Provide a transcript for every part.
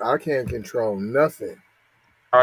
I can't control nothing.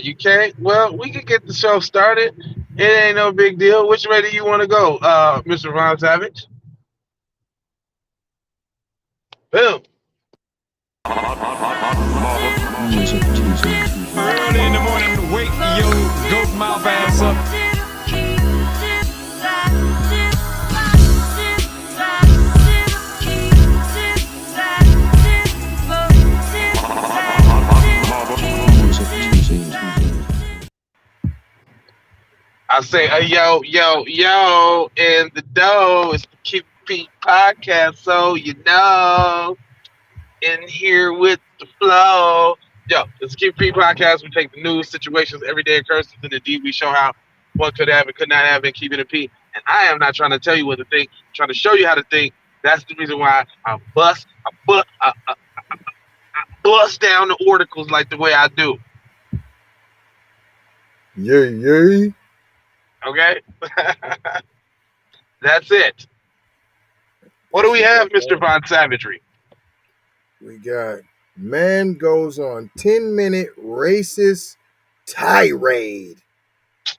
You can't? Well, we can get the show started. It ain't no big deal. Which way do you want to go, Mr. Von Savage? Boom. Early in the morning, wake your goat mouth ass up. I say, yo, yo, yo, and the dough is the Keep Pete podcast, so you know, in here with the flow. Yo, it's the Keep Pete podcast. We take the news, situations, everyday occurrences, and indeed we show how one could have and could not have, and keep it a Pete. And I am not trying to tell you what to think, I'm trying to show you how to think. That's the reason why I bust down the articles like the way I do. Yay, yay. Okay? That's it. What do we have, Mr. Von Savagery? We got man goes on 10-minute racist tirade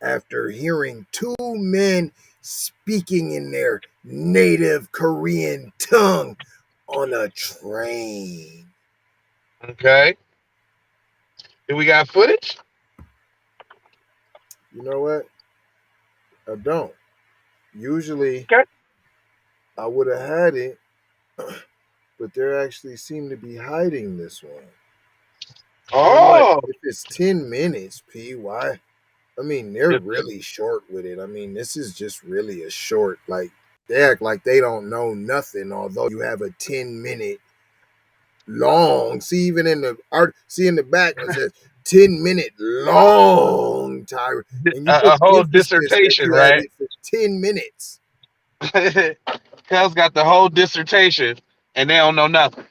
after hearing two men speaking in their native Korean tongue on a train. Okay. Do we got footage? You know what? I don't. Usually, Okay. I would have had it, but they actually seem to be hiding this one. Oh. If it's 10 minutes, P, why? I mean, they're really short with it. I mean, this is just really a short, like, they act like they don't know nothing, although you have a 10-minute long, see, even in the art, see in the back, it says 10-minute long tirade. And you a whole dissertation, right? For 10 minutes. Kel's got the whole dissertation, and they don't know nothing.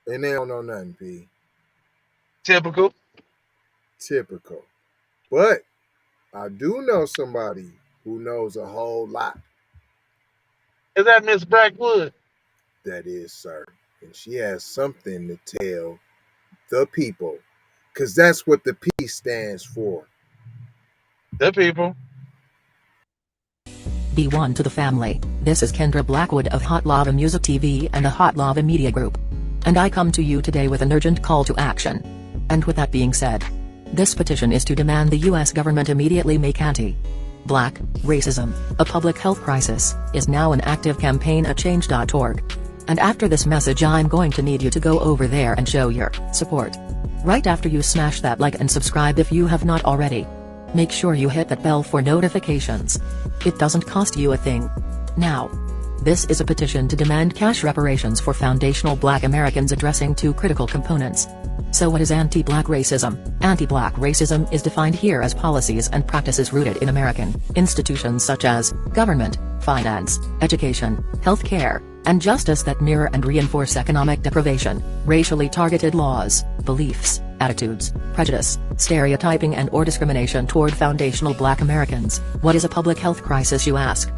And they don't know nothing, P. Typical. But I do know somebody who knows a whole lot. Is that Miss Brackwood? That is, sir. And she has something to tell the people. Because that's what the P stands for. The people. Be one to the family. This is Kendra Blackwood of Hot Lava Music TV and the Hot Lava Media Group. And I come to you today with an urgent call to action. And with that being said, this petition is to demand the US government immediately make anti-black racism a public health crisis is now an active campaign at change.org. And after this message, I'm going to need you to go over there and show your support. Right after you smash that like and subscribe if you have not already. Make sure you hit that bell for notifications. It doesn't cost you a thing. Now, this is a petition to demand cash reparations for foundational Black Americans addressing two critical components. So what is anti-Black racism? Anti-Black racism is defined here as policies and practices rooted in American institutions such as government, finance, education, healthcare, and justice that mirror and reinforce economic deprivation, racially targeted laws, beliefs, attitudes, prejudice, stereotyping and/or discrimination toward foundational Black Americans. What is a public health crisis, you ask?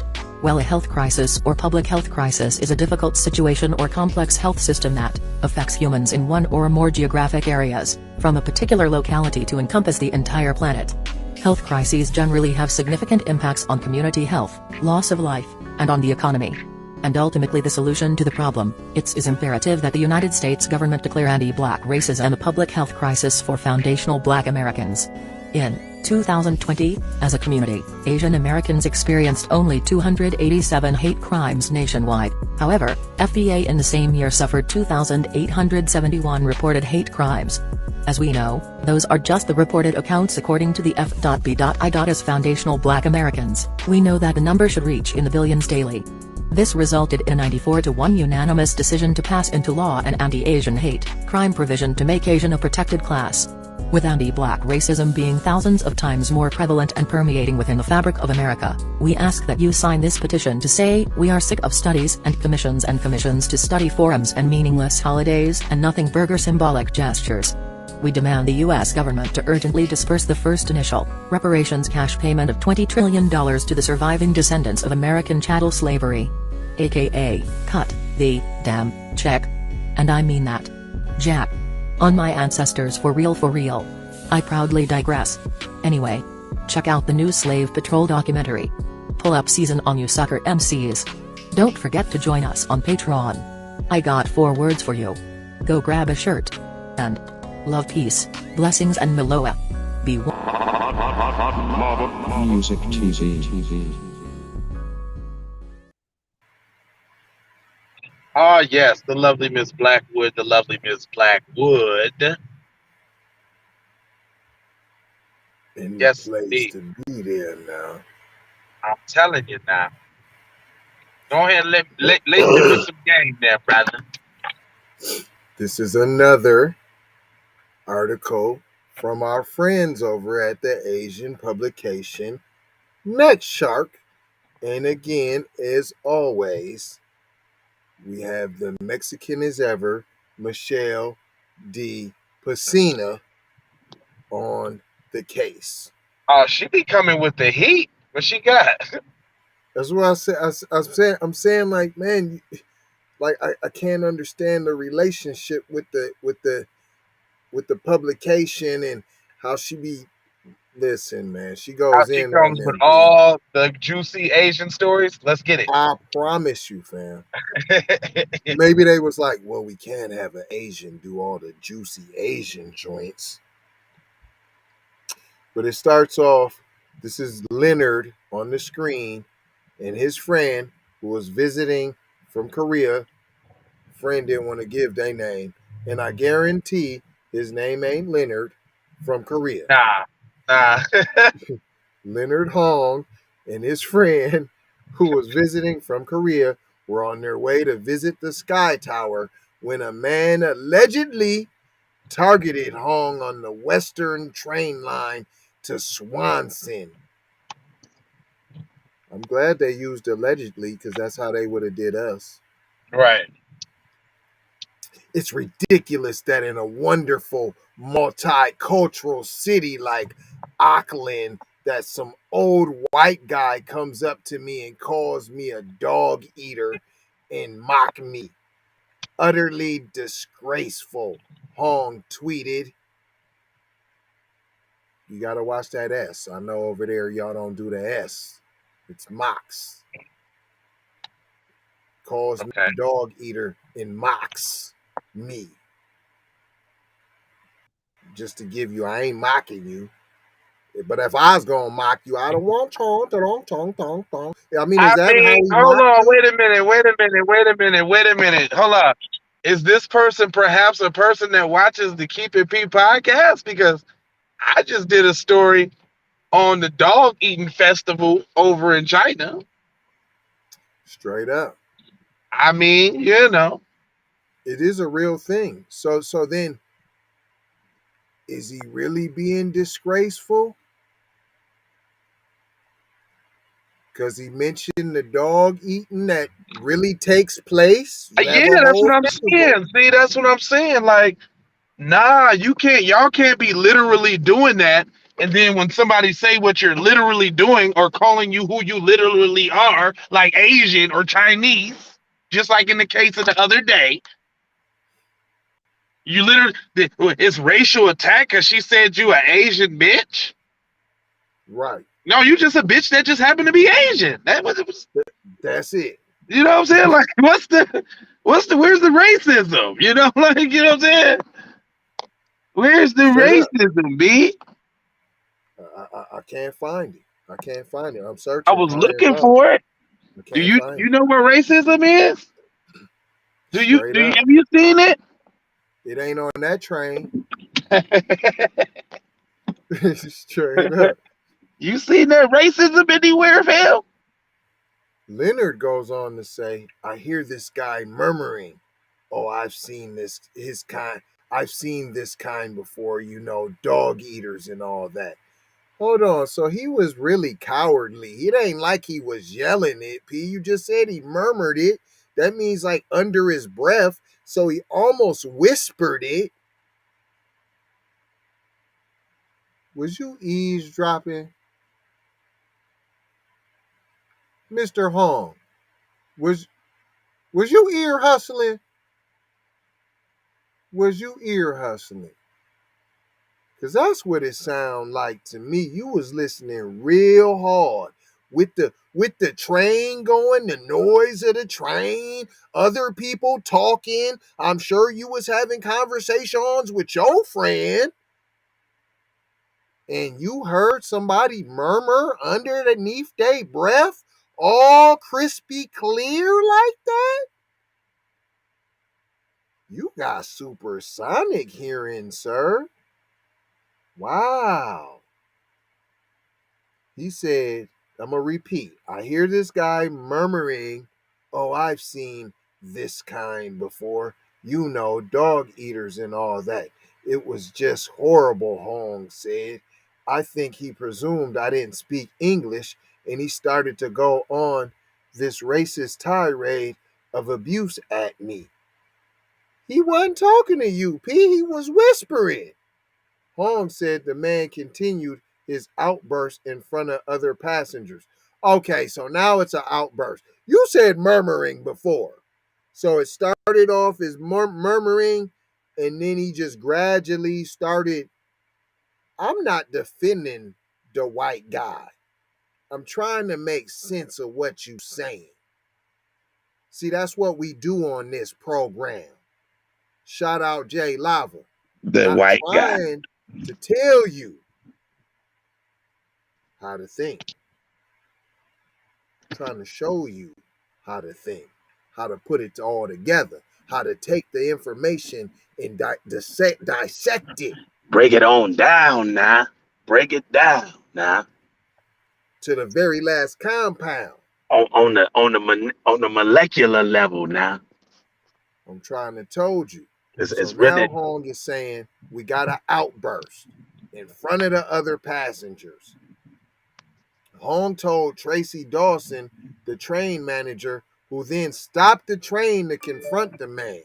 Well, a health crisis or public health crisis is a difficult situation or complex health system that affects humans in one or more geographic areas, from a particular locality to encompass the entire planet. Health crises generally have significant impacts on community health, loss of life, and on the economy. And ultimately the solution to the problem, it is imperative that the United States government declare anti-Black racism a public health crisis for foundational Black Americans. In 2020, as a community, Asian Americans experienced only 287 hate crimes nationwide. However, FBA in the same year suffered 2,871 reported hate crimes. As we know, those are just the reported accounts according to the F.B.I. As foundational Black Americans, we know that the number should reach in the billions daily. This resulted in a 94-1 unanimous decision to pass into law an anti-Asian hate crime provision to make Asian a protected class. With anti-Black racism being thousands of times more prevalent and permeating within the fabric of America, we ask that you sign this petition to say, we are sick of studies and commissions to study forums and meaningless holidays and nothing burger symbolic gestures. We demand the U.S. government to urgently disperse the first initial reparations cash payment of $20 trillion to the surviving descendants of American chattel slavery. AKA, cut the damn check. And I mean that. Jack. On my ancestors for real for real. I proudly digress. Anyway. Check out the new Slave Patrol documentary. Pull up season on you sucker MCs. Don't forget to join us on Patreon. I got 4 words for you. Go grab a shirt. And love, peace, blessings and Miloa. Be Music TV. Ah, yes, the lovely Miss Blackwood, the lovely Miss Blackwood. In the Yes, place indeed. to be there now. I'm telling you now. Go ahead and lace me with some game there, brother. This is another article from our friends over at the Asian publication Next Shark. And again, as always, we have the Mexican as ever, Michelle D. Pacina, on the case. Oh, she be coming with the heat. What she got? That's what I said. I'm saying, like, man, like I can't understand the relationship with the publication and how she be. Listen, man, she How goes she in on comes with them. all the juicy Asian stories. Let's get it. I promise you, fam. Maybe they was like, well, we can't have an Asian do all the juicy Asian joints. But it starts off, this is Leonard on the screen and his friend who was visiting from Korea. Friend didn't want to give their name. And I guarantee his name ain't Leonard from Korea. Nah. Leonard Hong and his friend who was visiting from Korea were on their way to visit the Sky Tower when a man allegedly targeted Hong on the Western train line to Swanson. I'm glad they used allegedly because that's how they would have did us. Right. It's ridiculous that in a wonderful multicultural city like Auckland that some old white guy comes up to me and calls me a dog eater and mock me. Utterly disgraceful, Hong tweeted. You gotta watch that S. I know over there y'all don't do the S. It's mocks. Calls me a dog eater and mocks me. Just to give you, I ain't mocking you. But if I was gonna mock you, I don't want tong. I mean, is that how we hold mock on, you? wait a minute. Hold on. Is this person perhaps a person that watches the Keep It P podcast? Because I just did a story on the dog eating festival over in China. Straight up. I mean, you know. It is a real thing. So then, is he really being disgraceful? Because he mentioned the dog eating that really takes place. You have Yeah, a that's whole what I'm festival. saying. See, that's what I'm saying. Like, nah, y'all can't be literally doing that. And then when somebody say what you're literally doing or calling you who you literally are, like Asian or Chinese, just like in the case of the other day, you literally, it's racial attack because she said you an Asian bitch. Right. No, you just a bitch that just happened to be Asian. That was it. That's it. You know what I'm saying? Like, where's the racism? You know, like, you know what I'm saying? Where's the Straight up. racism, B? I can't find it. I can't find it. I'm I searching was high and looking low. for it. I Do can't find you it. know what racism is? Straight up. Have you seen it? It ain't on that train. Straight up. You seen that racism anywhere, Phil? Leonard goes on to say, I hear this guy murmuring, oh, I've seen this kind before, you know, dog eaters and all that. Hold on, so he was really cowardly. It ain't like he was yelling it, P. You just said he murmured it. That means like under his breath, so he almost whispered it. Was you eavesdropping? Mr. Hong, was you ear hustling? Was you ear hustling? Cause that's what it sound like to me. You was listening real hard with the train going, the noise of the train, other people talking. I'm sure you was having conversations with your friend, and you heard somebody murmur underneath their breath, all crispy clear like that. You got supersonic hearing, sir. Wow. He said, I'm going to repeat. I hear this guy murmuring, oh, I've seen this kind before. You know, dog eaters and all that. It was just horrible, Hong said. I think he presumed I didn't speak English, and he started to go on this racist tirade of abuse at me. He wasn't talking to you, P. He was whispering. Hong said the man continued his outburst in front of other passengers. Okay, so now it's an outburst. You said murmuring before. So it started off as murmuring, and then he just gradually started. I'm not defending the white guy. I'm trying to make sense of what you're saying. See, that's what we do on this program. Shout out Jay Lava. The I'm white guy. trying to tell you how to think. I'm trying to show you how to think, how to put it all together, how to take the information and dissect it. Break it on down now. Break it down now. To the very last compound. On the molecular level now. I'm trying to told you. It's So now really Hong is saying we got an outburst in front of the other passengers. Hong told Tracy Dawson, the train manager, who then stopped the train to confront the man.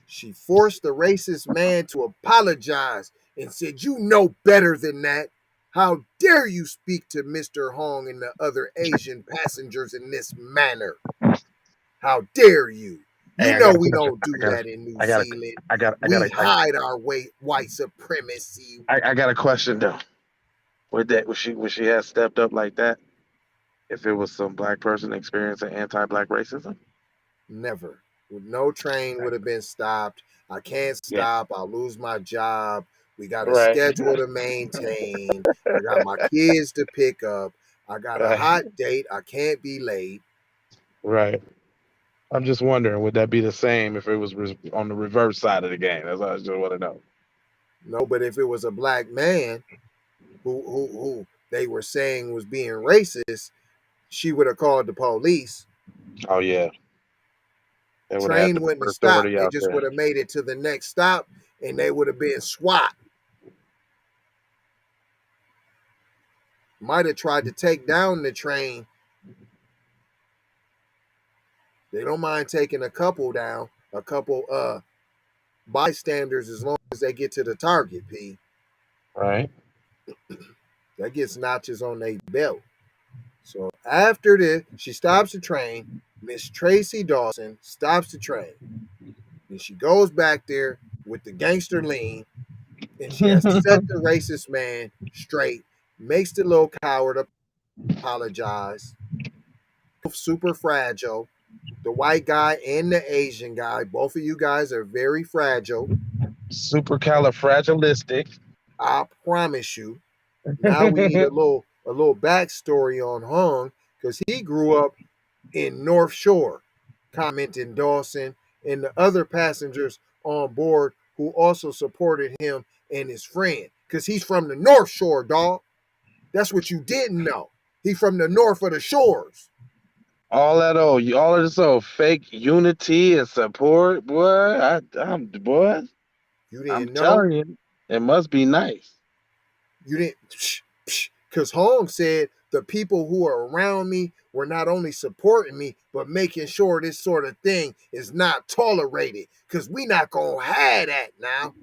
She forced the racist man to apologize and said, you know better than that. How dare you speak to Mr. Hong and the other Asian passengers in this manner? How dare you? You know we don't do that in New Zealand. We hide our white supremacy. I got a question though. Would she have stepped up like that if it was some black person experiencing anti-black racism? Never. No train would have been stopped. I can't stop. I'll lose my job. We got a schedule to maintain. I got my kids to pick up. I got a hot date. I can't be late. Right. I'm just wondering, would that be the same if it was on the reverse side of the game? That's what I just want to know. No, but if it was a black man who they were saying was being racist, she would have called the police. Oh yeah. Train wouldn't have stopped. They just would have made it to the next stop, and they would have been SWAT. Might have tried to take down the train. They don't mind taking a couple down, a couple bystanders, as long as they get to the target, P. Right. That gets notches on their belt. So after this, she stops the train. Miss Tracy Dawson stops the train. And she goes back there with the gangster lean, and she has to set the racist man straight, makes the little coward apologize. Both super fragile. The white guy and the Asian guy, both of you guys are very fragile. Supercalifragilistic. I promise you. Now we need a little backstory on Hung, because he grew up in North Shore, commenting Dawson and the other passengers on board who also supported him and his friend, because he's from the North Shore, dog. That's what you didn't know. He's from the north of the shores. All of this old fake unity and support, boy. Boy. You didn't I'm know. telling you, it must be nice. You didn't, because Holmes said the people who are around me were not only supporting me, but making sure this sort of thing is not tolerated, because we not going to have that now.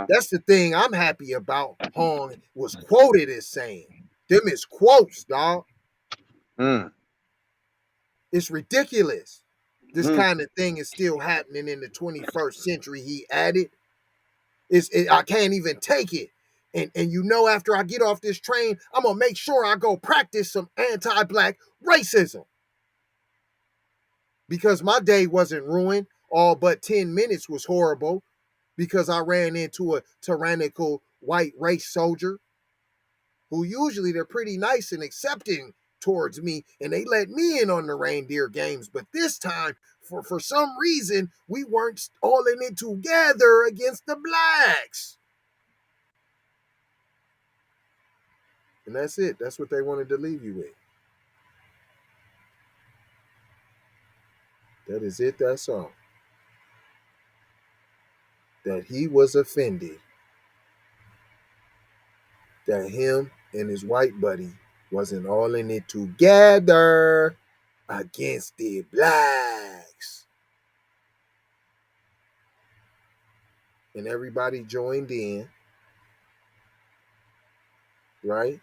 That's the thing I'm happy about. Hong was quoted as saying. Them is quotes, dog. It's ridiculous. This kind of thing is still happening in the 21st century. He added, I can't even take it. And after I get off this train, I'm gonna make sure I go practice some anti-black racism. Because my day wasn't ruined. All but 10 minutes was horrible because I ran into a tyrannical white race soldier who usually they're pretty nice and accepting towards me, and they let me in on the reindeer games. But this time, for some reason, we weren't all in it together against the blacks. And that's it. That's what they wanted to leave you with. That is it. That's all. That he was offended that him and his white buddy wasn't all in it together against the blacks. And everybody joined in. Right?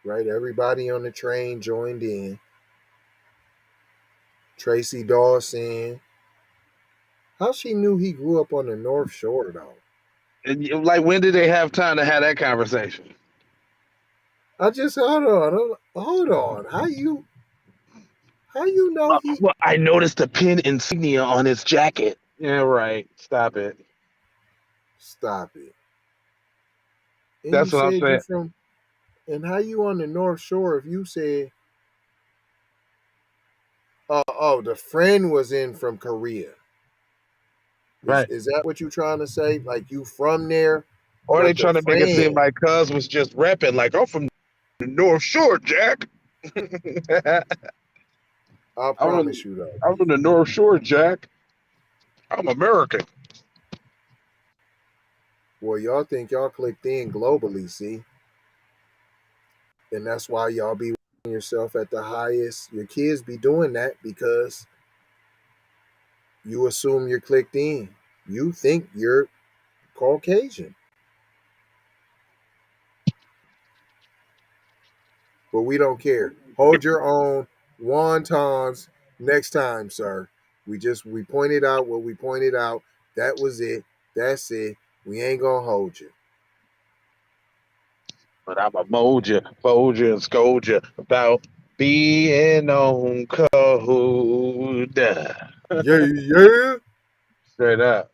Everybody on the train joined in. Tracy Dawson. How she knew he grew up on the North Shore, though? And like, when did they have time to have that conversation? I just hold on. How you know he? Well, I noticed the pin insignia on his jacket. Yeah, right. Stop it. And that's what I'm saying. And how you on the North Shore if you said, the friend was in from Korea? Right. Is that what you trying to say? Like you from there? Or they trying to make it seem like Cuz was just repping, like, I'm from the North Shore, Jack. I promise you though. I'm from the North Shore, Jack. I'm American. Well, y'all think y'all clicked in globally, see? And that's why y'all be yourself at the highest. Your kids be doing that because you assume you're clicked in. You think you're Caucasian. But we don't care. Hold your own wontons next time, sir. We pointed out what we pointed out. That was it. That's it. We ain't gonna hold you. But I'm a mold you, fold you, and scold you about being on code. Yeah. Straight up.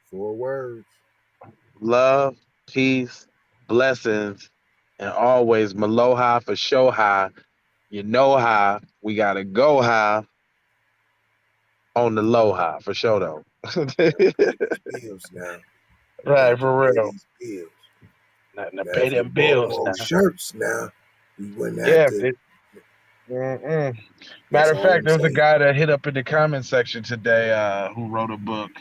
4 words. Love, peace, blessings, and always Maloha for show high. You know how we gotta go high on the low high for sure though. Bills now. Right, for real. Bills. Now pay them bills now. Shirts now. We wouldn't have to. Matter of fact, there was a guy that hit up in the comment section today who wrote a book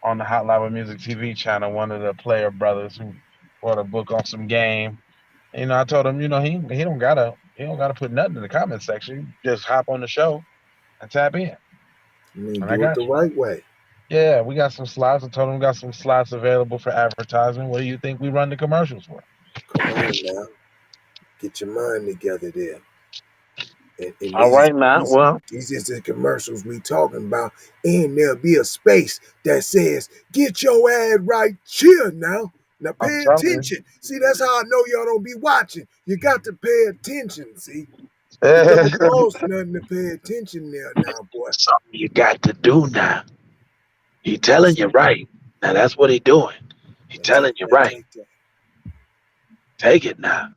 on the Hot Live Music TV channel. One of the player brothers who wrote a book on some game. And, I told him, he don't gotta put nothing in the comment section. Just hop on the show and tap in. Do it the right way. Yeah, we got some slots. I told him we got some slots available for advertising. What do you think we run the commercials for? Come on now. Get your mind together there. And all right now. Well, these is the commercials we talking about. And there'll be a space that says, get your ad right here now. Now pay attention. See, that's how I know y'all don't be watching. You got to pay attention, see. It don't cost nothing to pay attention there now, boy. Something you got to do now. He telling you right. Now that's what he doing. He telling you right. Take it now.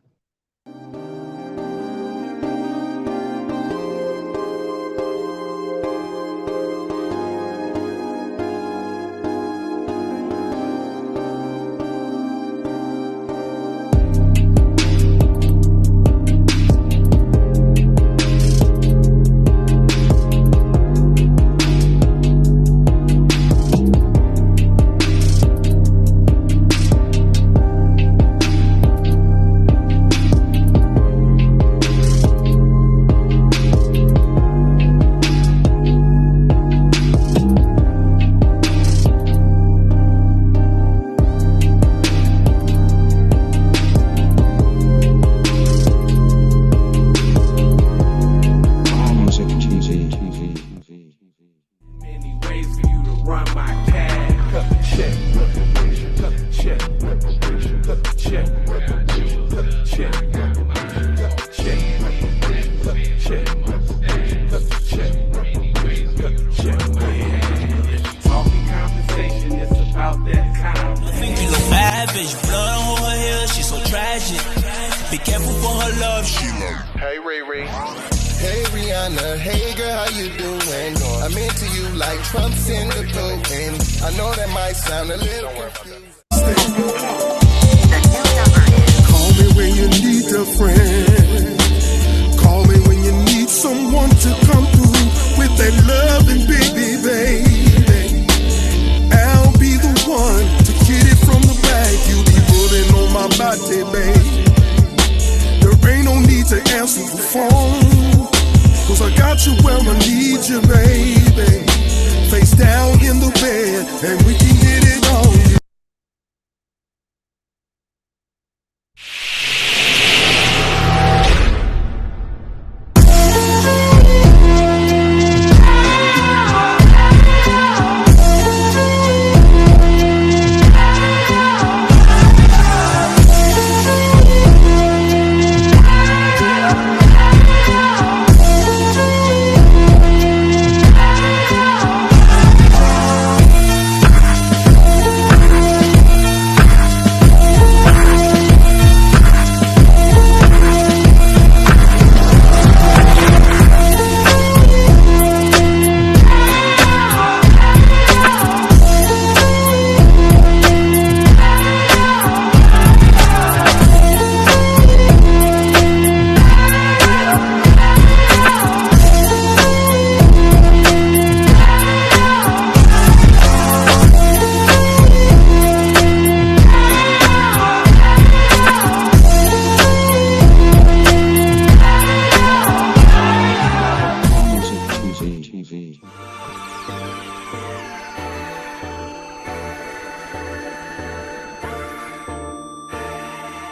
bitch blood on her hair, she so tragic. Be careful for her love, she love. Hey Riri. Hey Rihanna, hey girl, how you doing? I'm into you like Trump's in the cocaine. I know that might sound a little confusing. Call me when you need a friend. Call me when you need someone to come through with that loving baby. I'll be the one to get it from the back. You be pulling on my body, babe. There ain't no need to answer the phone, 'cause I got you where I need you, baby. Face down in the bed, and we can get it on. TV.